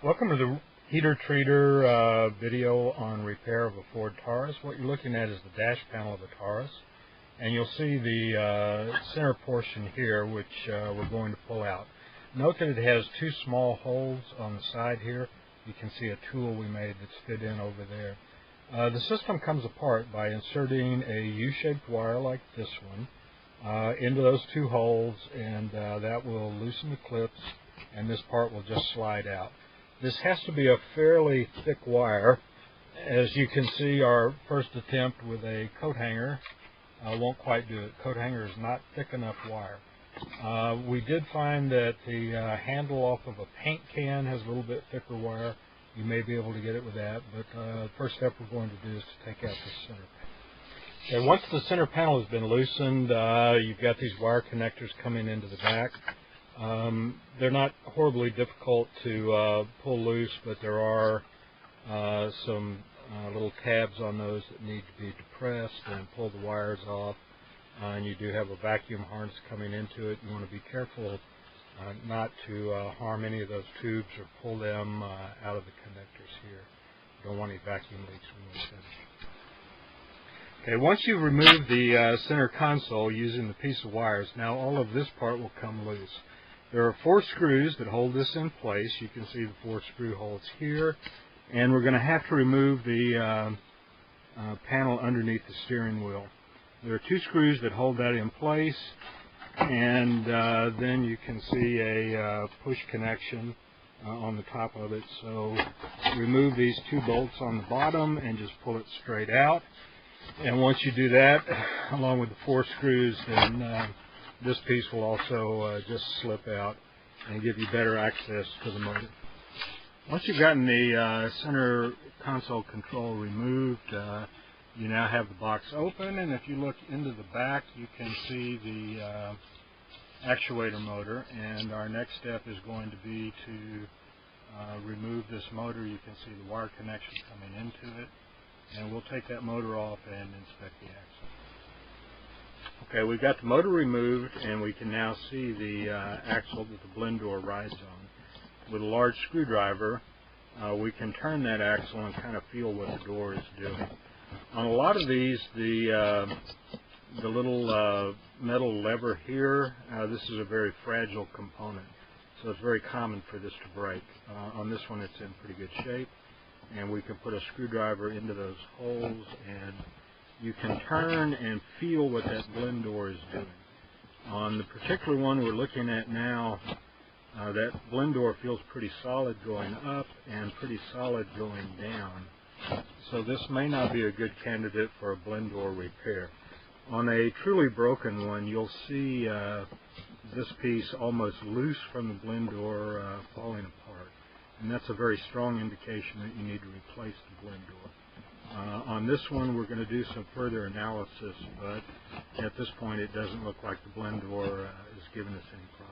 Welcome to the HeaterTreater video on repair of a Ford Taurus. What you're looking at is the dash panel of a Taurus, and you'll see the center portion here, which we're going to pull out. Note that it has two small holes on the side here. You can see a tool we made that's fit in over there. The system comes apart by inserting a U-shaped wire like this one into those two holes, and that will loosen the clips, and this part will just slide out. This has to be a fairly thick wire. As you can see, our first attempt with a coat hanger won't quite do it. Coat hanger is not thick enough wire. We did find that the handle off of a paint can has a little bit thicker wire. You may be able to get it with that, but the first step we're going to do is to take out the center panel. Okay, once the center panel has been loosened, you've got these wire connectors coming into the back. They're not horribly difficult to pull loose, but there are some little tabs on those that need to be depressed and pull the wires off. And you do have a vacuum harness coming into it. You want to be careful not to harm any of those tubes or pull them out of the connectors here. You don't want any vacuum leaks when you're finished. Okay, once you remove the center console using the piece of wires, now all of this part will come loose. There are 4 screws that hold this in place. You can see the 4 screw holes here, and we're going to have to remove the panel underneath the steering wheel. There are 2 screws that hold that in place, and then you can see a push connection on the top of it. So remove these 2 bolts on the bottom and just pull it straight out. And once you do that, along with the 4 screws, then this piece will also just slip out and give you better access to the motor. Once you've gotten the center console control removed, you now have the box open, and if you look into the back, you can see the actuator motor, and our next step is going to be to remove this motor. You can see the wire connection coming into it, and we'll take that motor off and inspect the axle. Okay, we've got the motor removed, and we can now see the axle that the blend door rides on. With a large screwdriver, we can turn that axle and kind of feel what the door is doing. On a lot of these, the little metal lever here, this is a very fragile component, so it's very common for this to break. On this one, it's in pretty good shape, and we can put a screwdriver into those holes, and you can turn and feel what that blend door is doing. On the particular one we're looking at now, that blend door feels pretty solid going up and pretty solid going down. So this may not be a good candidate for a blend door repair. On a truly broken one, you'll see this piece almost loose from the blend door falling apart. And that's a very strong indication that you need to replace the blend door. On this one, we're going to do some further analysis, but at this point, it doesn't look like the blend door is giving us any problem.